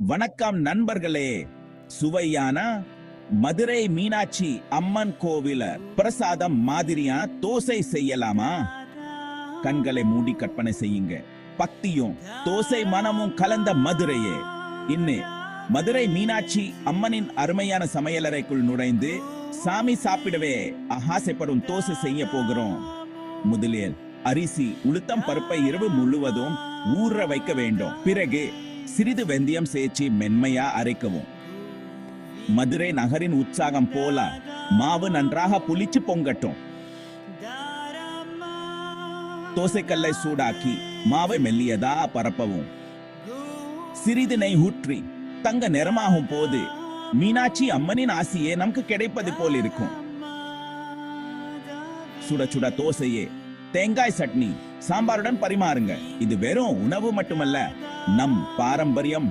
வணக்கம் நண்பர்களே. சுவையான மதுரை மீனாட்சி அம்மன் கோவில பிரசாதம் மாதிரியா தோசை செய்யலாமா? கண்களை மூடி கற்பனை செய்யுங்க. பக்தியும் தோசை மனமும் கலந்த மதுரையே. இன்னே மதுரை மீனாட்சி அம்மனின் அருமையான சமையலறைக்குள் நுழைந்து சாமி சாப்பிடவே ஆசைப்படும் தோசை செய்ய போகிறோம். முதலில் அரிசி உளுத்தம் பருப்பை இரவு முழுவதும் ஊற வைக்க வேண்டும். பிறகு சிறிது வெந்தயம் சேர்த்து மென்மையா அரைக்கவும். மதுரை நகரின் உற்சாகம் போல மாவு நன்றாக புளிச்சு பொங்கட்டும். தோசைக்கல்லை சூடாக்கி மாவை மெல்லியதா பரப்பவும். சிறிது நெய் ஊற்றி தங்க நிறமாகும் போது மீனாட்சி அம்மனின் ஆசியே நமக்கு கிடைப்பது போல் இருக்கும். சுட சுட தோசையே தேங்காய் சட்னி சாம்பாருடன் பரிமாறுங்க. இது வெறும் உணவு மட்டுமல்ல, நம் பாரம்பரியம்